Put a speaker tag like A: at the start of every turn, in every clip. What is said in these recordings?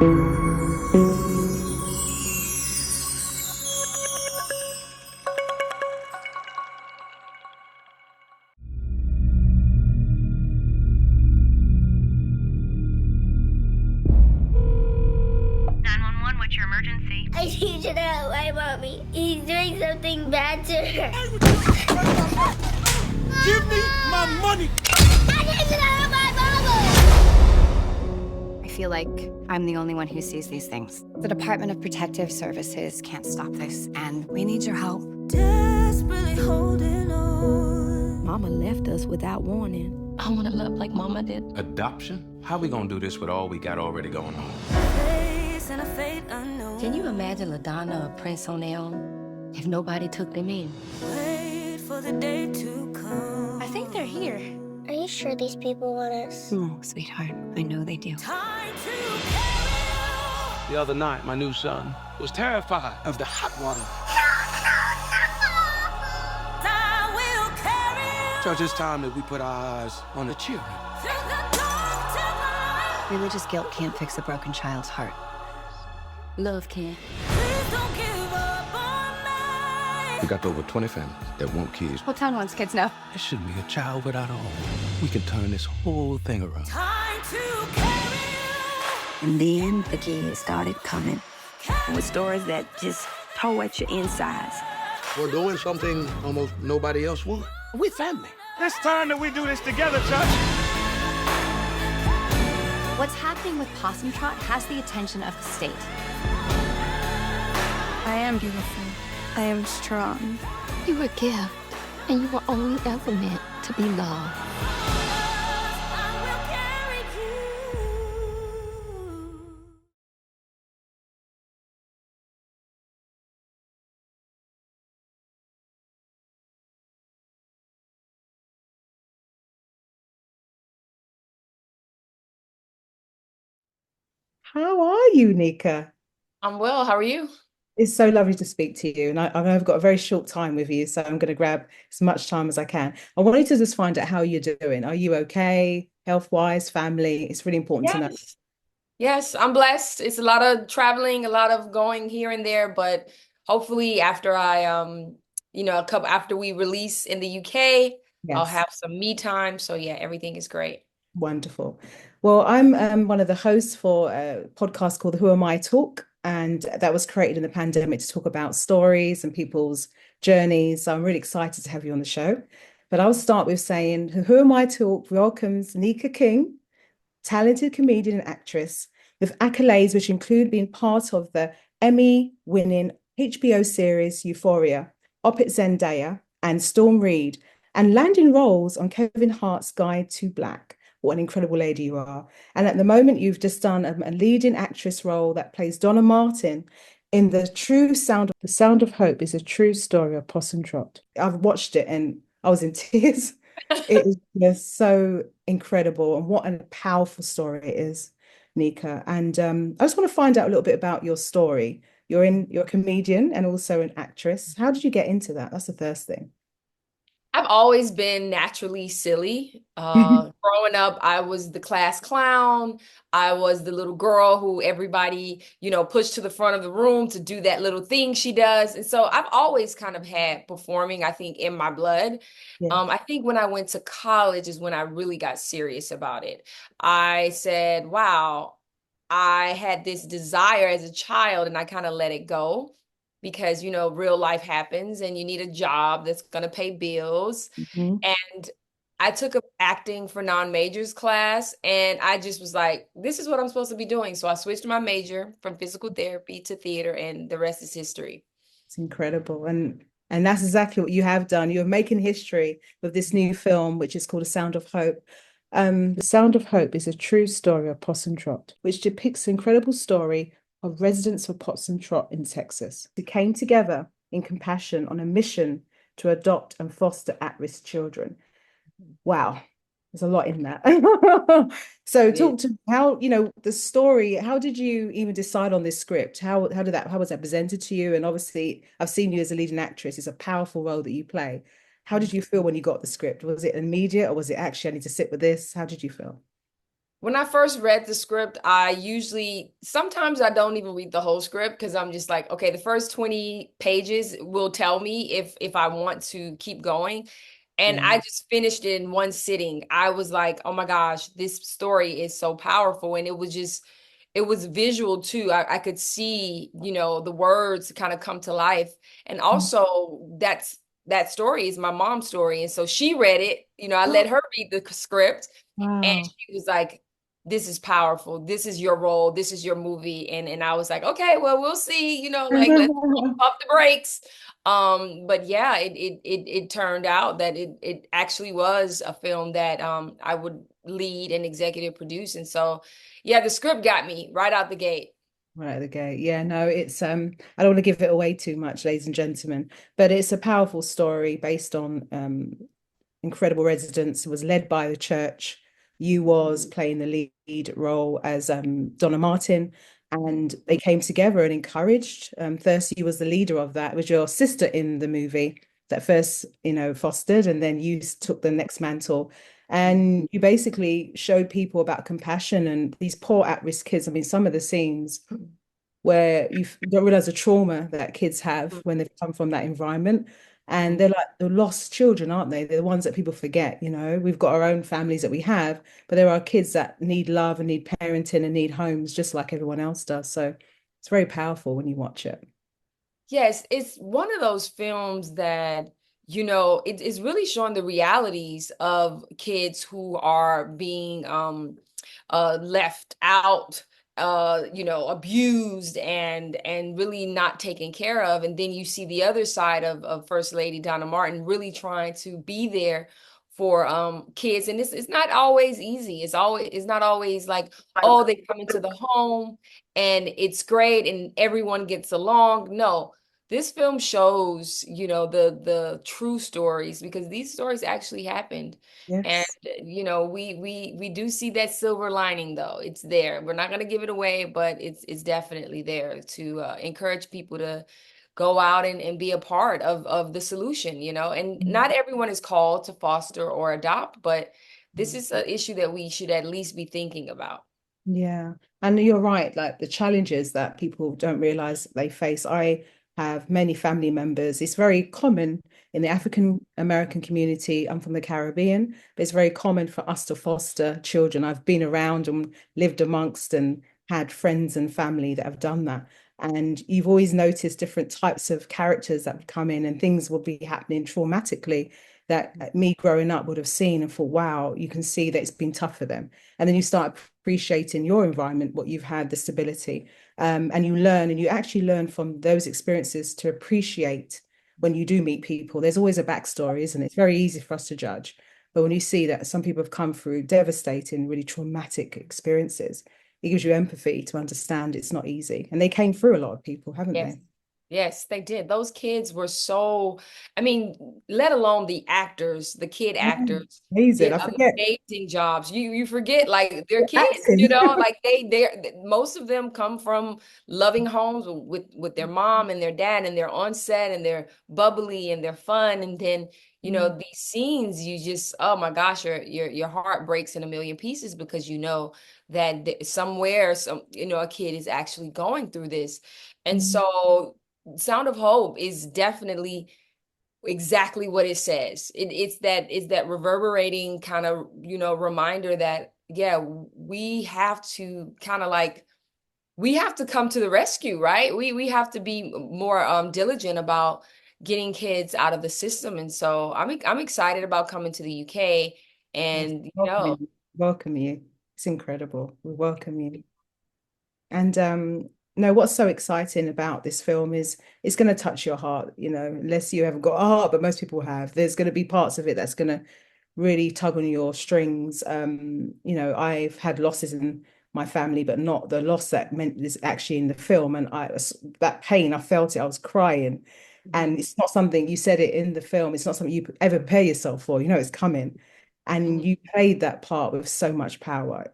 A: What's your emergency?
B: I need you to help my mommy. He's doing something bad to her.
C: Give me my money!
B: I need you to help my mama!
A: I feel like I'm the only one who sees these things. The Department of Protective Services can't stop this, and we need your help.
B: Desperately holding on.
D: Mama left us without warning.
E: I want to love like Mama did.
F: Adoption? How we gonna do this with all we got already going on?
E: Can you imagine LaDonna or Prince on their own if nobody took them in?
B: Wait for the day to come.
A: I think they're here.
B: Are you sure these people want us?
A: No, sweetheart. I know they do.
B: Time to carry
C: The other night, my new son was terrified of the hot water.
B: I will carry
C: So it's time that we put our eyes on the children.
B: through the dark tonight.
A: Religious guilt can't fix a broken child's heart.
E: Love can.
B: Please don't give up on me.
F: We got over 20 families that want kids.
A: Whole town wants kids now.
C: There shouldn't be a child without a home. We can turn this whole thing around.
B: Time to carry
D: And then the kids started coming with stories that just tore at your insides.
G: We're doing something almost nobody else would.
C: We family. It's time that we do this together, Church.
A: What's happening with Possum Trot has the attention of the state.
H: I am beautiful. I am strong.
E: You were a gift, and you were only ever meant to be loved.
B: I will carry you.
I: How are you, Nika?
J: I'm well. How are you?
I: It's so lovely to speak to you. And I've got a very short time with you, so I'm going to grab as much time as I can. I wanted to just find out how you're doing. Are you okay, health-wise, family? It's really important to know.
J: Yes, I'm blessed. It's a lot of traveling, a lot of going here and there, but hopefully after after we release in the UK, I'll
I: Yes.
J: have some me time. So yeah, everything is great.
I: Wonderful. Well, I'm one of the hosts for a podcast called the Who Am I Talk, and that was created in the pandemic to talk about stories and people's journeys. So I'm really excited to have you on the show. But I'll start with saying Who Am I Talk welcomes Nika King, talented comedian and actress with accolades which include being part of the Emmy-winning HBO series Euphoria, opposite Zendaya and Storm Reed, and landing roles on Kevin Hart's Guide to Black. What an incredible lady you are. And at the moment, you've just done a leading actress role that plays Donna Martin in The Sound of Hope is a true story of Possum Trot. I've watched it and I was in tears. It is just so incredible. And what a powerful story it is, Nika. And I just want to find out a little bit about your story. You're a comedian and also an actress. How did you get into that? That's the first thing.
J: I've always been naturally silly. Growing up, I was the class clown. I was the little girl who everybody, pushed to the front of the room to do that little thing she does. And so I've always kind of had performing, I think, in my blood.
I: Yeah.
J: I think when I went to college is when I really got serious about it. I said, wow, I had this desire as a child and I kind of let it go. Because, real life happens and you need a job that's going to pay bills.
I: Mhm.
J: And I took an acting for non-majors class and I just was like, this is what I'm supposed to be doing. So I switched my major from physical therapy to theater and the rest is history.
I: It's incredible. And that's exactly what you have done. You're making history with this new film, which is called The Sound of Hope. The Sound of Hope is a true story of Possum Trot, which depicts an incredible story of residents of Possum Trot in Texas who came together in compassion on a mission to adopt and foster at-risk children. Wow, there's a lot in that. So talk to how, the story, how did you even decide on this script? How was that presented to you? And obviously I've seen you as a leading actress. It's a powerful role that you play. How did you feel when you got the script? Was it immediate or was it actually, I need to sit with this? How did you feel?
J: When I first read the script, I usually, sometimes I don't even read the whole script because I'm just like, okay, the first 20 pages will tell me if I want to keep going. And
I: Yeah.
J: I just finished it in one sitting. I was like, oh my gosh, this story is so powerful. And it was just, it was visual too. I could see, the words kind of come to life. And also that story is my mom's story. And so she read it, I let her read the script. And
I: Wow.
J: she was like, this is powerful. This is your role. This is your movie. And I was like, okay, well, we'll see, like let's pump the brakes. But yeah, it turned out that it actually was a film that I would lead and executive produce. And so yeah, the script got me right out the gate.
I: Right at the gate. Yeah, no, it's I don't want to give it away too much, ladies and gentlemen, but it's a powerful story based on incredible residents. It was led by the church. You was playing the lead role as Donna Martin, and they came together and encouraged. Thirsty was the leader of that. It was your sister in the movie that first, fostered, and then you took the next mantle. And you basically showed people about compassion and these poor at-risk kids. I mean, some of the scenes where you don't realize the trauma that kids have when they've come from that environment. And they're like the lost children, aren't they? They're the ones that people forget, We've got our own families that we have, but there are kids that need love and need parenting and need homes just like everyone else does. So it's very powerful when you watch it.
J: Yes, it's one of those films that, it's really showing the realities of kids who are being left out, abused and really not taken care of. And then you see the other side of First Lady Donna Martin really trying to be there for kids. And it's not always easy. It's not always like, oh, they come into the home and it's great and everyone gets along. No, this film shows, the true stories because these stories actually happened. And
I: Yes.
J: we do see that silver lining though. It's there. We're not going to give it away, but it's definitely there to encourage people to go out and be a part of the solution, and not everyone is called to foster or adopt, but this is an issue that we should at least be thinking about.
I: Yeah. And you're right, like the challenges that people don't realize they face. I have many family members. It's very common in the African American community. I'm from the Caribbean, but it's very common for us to foster children. I've been around and lived amongst and had friends and family that have done that. And you've always noticed different types of characters that would come in and things will be happening traumatically that me growing up would have seen and thought, wow, you can see that it's been tough for them. And then you start appreciating your environment, what you've had, the stability. And you learn, and you actually learn from those experiences to appreciate when you do meet people. There's always a backstory, isn't it? It's very easy for us to judge. But when you see that some people have come through devastating, really traumatic experiences, it gives you empathy to understand it's not easy. And they came through a lot of people, haven't
J: Yes.
I: they?
J: Yes, they did. Those kids were so, I mean, let alone the actors, the kid
I: Yeah,
J: actors
I: amazing.
J: did
I: I forget.
J: amazing jobs. You forget like they're kids,
I: Acting.
J: like most of them come from loving homes with their mom and their dad and they're on set and they're bubbly and they're fun. And then, these scenes, you just, oh my gosh, your heart breaks in a million pieces because you know that somewhere a kid is actually going through this. And so Sound of Hope is definitely exactly what it says. It's that reverberating kind of, reminder that, yeah, we have to kind of like, we have to come to the rescue, right? We have to be more diligent about getting kids out of the system. And so I'm excited about coming to the UK
I: Yes,
J: and,
I: welcome you. Welcome you. It's incredible. We welcome you. And no, what's so exciting about this film is it's going to touch your heart, unless you haven't got a heart, but most people have. There's going to be parts of it that's going to really tug on your strings. I've had losses in my family, but not the loss that meant is actually in the film. And that pain, I felt it, I was crying. And it's not something you said it in the film, it's not something you ever prepare yourself for, it's coming. And you played that part with so much power.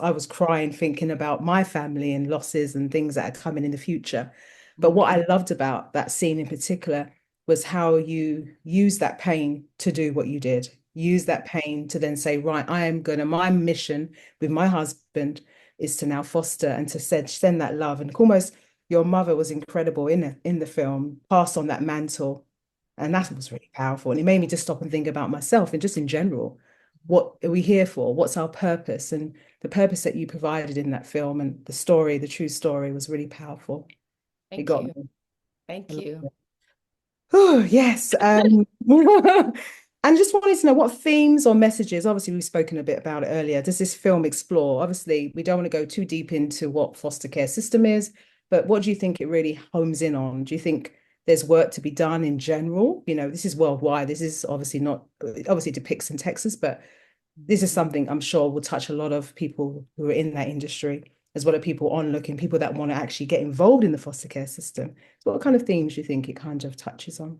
I: I was crying thinking about my family and losses and things that are coming in the future. But what I loved about that scene in particular was how you used that pain to do what you did. use that pain to then say, right, my mission with my husband is to now foster and to send that love. And almost your mother was incredible in the film, pass on that mantle. And that was really powerful. And it made me just stop and think about myself and just in general, what are we here for? What's our purpose? And the purpose that you provided in that film and the story, the true story was really powerful. It
J: Thank
I: got
J: you.
I: me.
J: Thank you.
I: Oh, yes. And just wanted to know what themes or messages, obviously we've spoken a bit about it earlier, does this film explore? Obviously, we don't want to go too deep into what foster care system is, but what do you think it really homes in on? Do you think there's work to be done in general? You know, this is worldwide. This is obviously not, obviously it depicts in Texas, but this is something I'm sure will touch a lot of people who are in that industry, as well as people onlooking, people that want to actually get involved in the foster care system. So what kind of themes do you think it kind of touches on?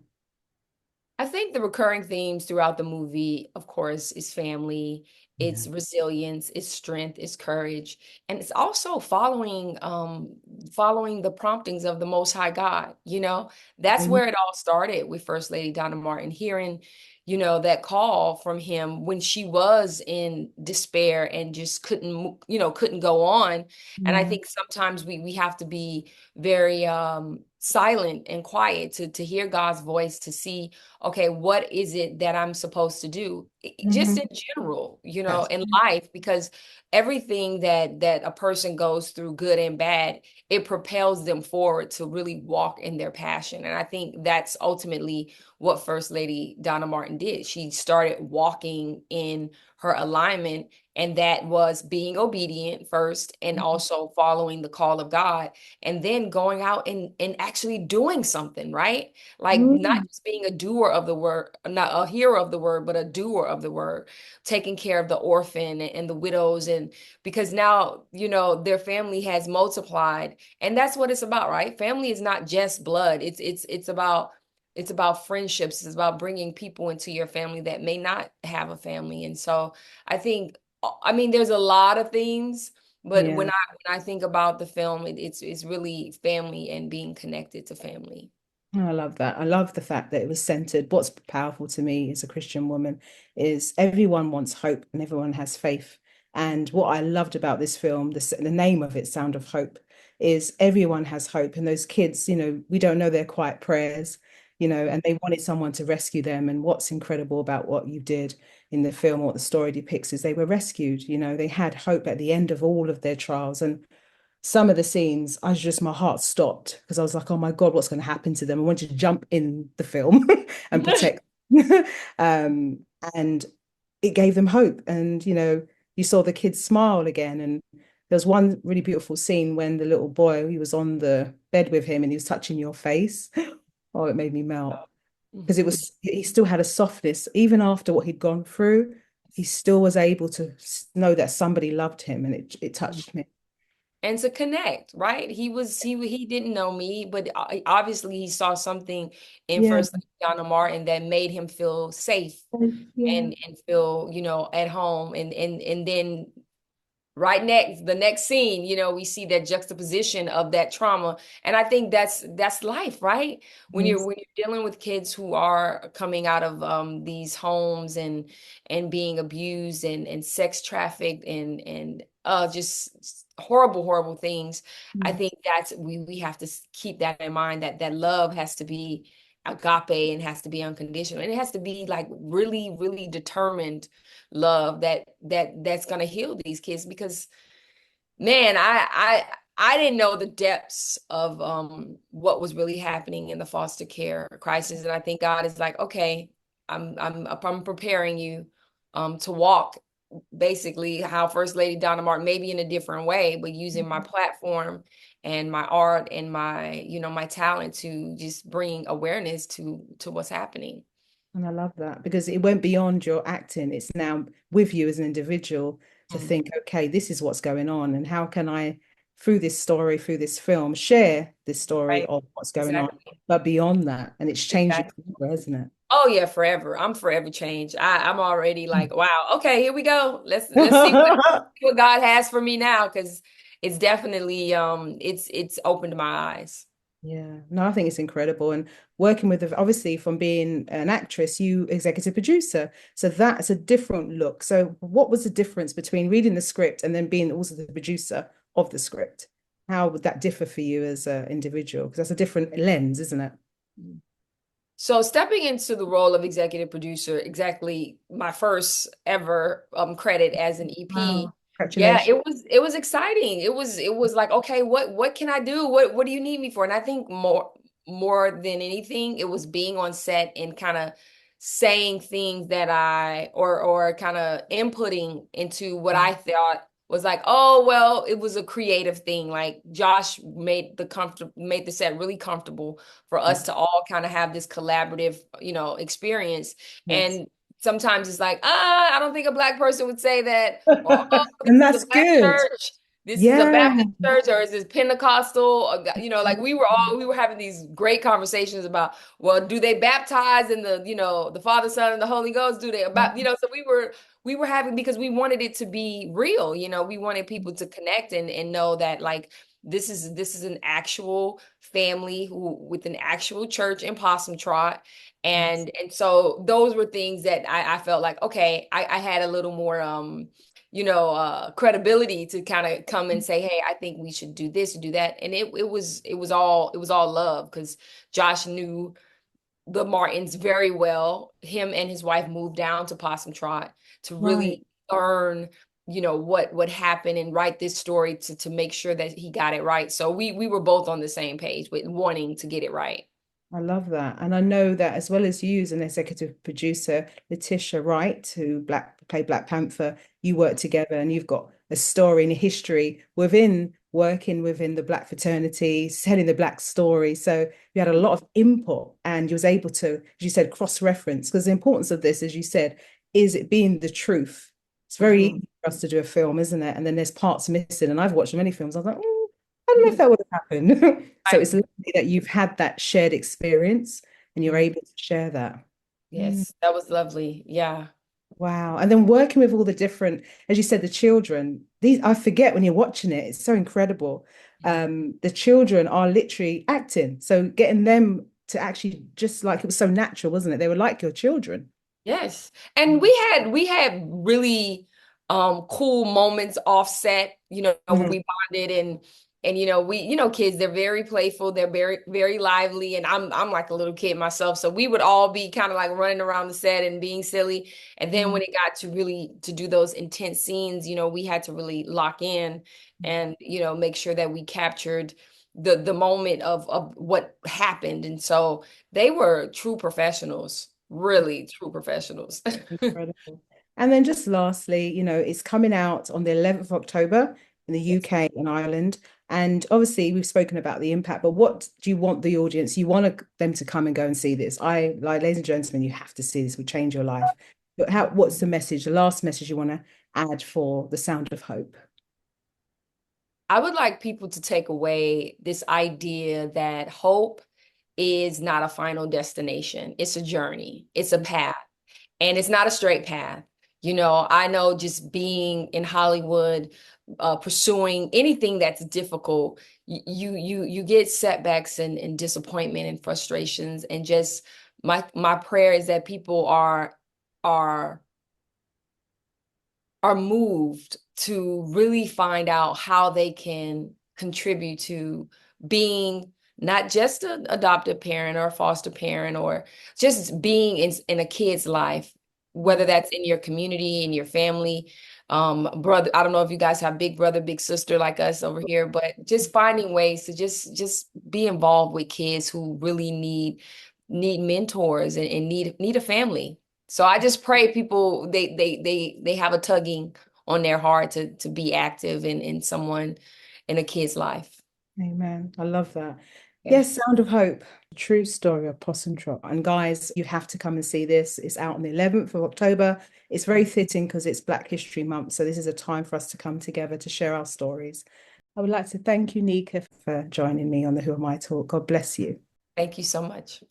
J: I think the recurring themes throughout the movie, of course, is family,
I: Yeah.
J: it's resilience, it's strength, it's courage, and it's also following the promptings of the Most High God. That's
I: Mhm.
J: where it all started with First Lady Donna Martin, hearing, that call from him when she was in despair and just couldn't go on. And I
I: Yeah.
J: think sometimes we have to be very silent and quiet to hear God's voice, to see, okay, what is it that I'm supposed to do? Just
I: Mhm.
J: in general,
I: That's
J: in life, because everything that a person goes through, good and bad, it propels them forward to really walk in their passion. And I think that's ultimately what First Lady Donna Martin did. She started walking in her alignment, and that was being obedient first, and also following the call of God, and then going out and actually doing something, right? Like, not
I: Mhm.
J: just being a doer of the word, not a hearer of the word, but a doer of the word, taking care of the orphan and the widows. And because now, their family has multiplied, and that's what it's about, right? Family is not just blood. It's about friendships. It's about bringing people into your family that may not have a family. And so I think, I mean, there's a lot of themes, but when
I: Yeah.
J: I think about the film, it's really family and being connected to family.
I: I love that. I love the fact that it was centered. What's powerful to me as a Christian woman is everyone wants hope and everyone has faith. And what I loved about this film, the name of it, Sound of Hope, is everyone has hope. And those kids, we don't know their quiet prayers, and they wanted someone to rescue them. And what's incredible about what you did in the film, what the story depicts, is they were rescued. They had hope at the end of all of their trials. And some of the scenes, my heart stopped because I was like, oh my God, what's going to happen to them? I wanted to jump in the film and protect. um, and it gave them hope. And, you saw the kids smile again. And there was one really beautiful scene when the little boy, he was on the bed with him and he was touching your face. Oh, it made me melt because he still had a softness, even after what he'd gone through. He still was able to know that somebody loved him, and it touched me.
J: And to connect, right? He didn't know me, but obviously he saw something in
I: Yeah.
J: First Lady Donna Martin that made him feel safe
I: Yeah.
J: and feel, at home. And then the next scene, we see that juxtaposition of that trauma. And I think that's life, right? When you're
I: Yes.
J: when you're dealing with kids who are coming out of these homes and being abused and sex trafficked and just horrible, horrible things. I
I: Mm.
J: think that's we have to keep that in mind, that love has to be agape and has to be unconditional, and it has to be like really, really determined love that's gonna heal these kids. Because, man, I didn't know the depths of what was really happening in the foster care crisis. And I think God is like, okay, I'm preparing you to walk basically how First Lady Donna Martin, maybe in a different way, but using my platform and my art and my talent to just bring awareness to what's happening.
I: And I love that because it went beyond your acting. It's now with you as an individual to
J: Mm.
I: think, okay, this is what's going on, and how can I, through this story, through this film, share this story
J: Right.
I: of what's going on,
J: Exactly.
I: but beyond that, and it's changed you
J: Exactly.
I: forever, hasn't it?
J: Oh yeah, forever. I'm forever changed. I'm already like, wow, okay, here we go. Let's see what God has for me now, because it's definitely it's opened my eyes.
I: Yeah, no, I think it's incredible. And working with, obviously, from being an actress, you executive producer. So that's a different look. So what was the difference between reading the script and then being also the producer of the script? How would that differ for you as an individual? Because that's a different lens, isn't it?
J: So stepping into the role of executive producer, exactly my first ever credit as an EP.
I: Wow.
J: Yeah,
I: Congratulations.
J: it was exciting. It was like, okay, what can I do? What do you need me for? And I think more than anything, it was being on set and kind of saying things that I or kind of inputting into what I thought was like, oh, well, it was a creative thing. Like Josh made the set really comfortable for us to all kind of have this collaborative, experience.
I: Yes.
J: And sometimes it's like, I don't think a Black person would say that, or oh, this
I: And
J: is a
I: that's
J: Black
I: good.
J: church. This is a
I: Yeah.
J: Baptist church, or is this Pentecostal? Or, like we were having these great conversations about, well, do they baptize in the Father, Son, and the Holy Ghost? Do they so we were having, because we wanted it to be real. We wanted people to connect and know that, like, this is an actual family with an actual church in Possum Trot. And so those were things that I felt like, okay, I had a little more credibility to kind of come and say, hey, I think we should do this and do that. And it was all love, because Josh knew the Martins very well. Him and his wife moved down to Possum Trot to
I: Right.
J: really learn, what happened, and write this story to make sure that he got it right. So we were both on the same page with wanting to get it right.
I: I love that. And I know that as well as you as an executive producer, Letitia Wright, who played Black Panther, you work together and you've got a story and a history within working within the Black fraternity, telling the Black story. So you had a lot of input and you was able to, as you said, cross-reference, because the importance of this, as you said, is it being the truth. It's very easy for us to do a film, isn't it? And then there's parts missing. And I've watched many films. I was like, I don't know if that would have happened. So it's lovely that you've had that shared experience and you're able to share that. Mm,
J: Yes, that was lovely. Yeah.
I: wow. And then working with all the different, as you said, the children, these I forget when you're watching it, it's so incredible. The children are literally acting. So getting them to actually, just like, it was so natural, wasn't it? They were like your children.
J: Yes. And we had really cool moments offset, when
I: Mhm.
J: we bonded, and we, kids, they're very playful, they're very, very lively, and I'm like a little kid myself. So we would all be kind of like running around the set and being silly. And then when it got to do those intense scenes, we had to really lock in and, make sure that we captured the moment of what happened. And so they were true professionals, really true professionals.
I: Incredible. And then just lastly, it's coming out on the 11th of October in the
J: Yes.
I: UK and Ireland. And obviously we've spoken about the impact, but what do you want the audience? You want them to come and go and see this. Like, ladies and gentlemen, you have to see this, will change your life. But what's the message, the last message you want to add for The Sound of Hope?
J: I would like people to take away this idea that hope is not a final destination. It's a journey, it's a path, and it's not a straight path. I know, just being in Hollywood, pursuing anything that's difficult, you get setbacks and disappointment and frustrations. And just my prayer is that people are are moved to really find out how they can contribute to being not just an adoptive parent or a foster parent, or just being in a kid's life, whether that's in your community, in your family. Brother, I don't know if you guys have big brother, big sister like us over here, but just finding ways to just be involved with kids who really need mentors and need a family. So I just pray people, they have a tugging on their heart to be active in someone, in a kid's life.
I: Amen. I love that. Yes,
J: Yes.
I: Sound of Hope, true story of Possum Trot. And guys, you have to come and see this. It's out on the 11th of October. It's very fitting because it's Black History Month. So this is a time for us to come together to share our stories. I would like to thank you, Nika, for joining me on the Who Am I Talk. God bless you.
J: Thank you so much.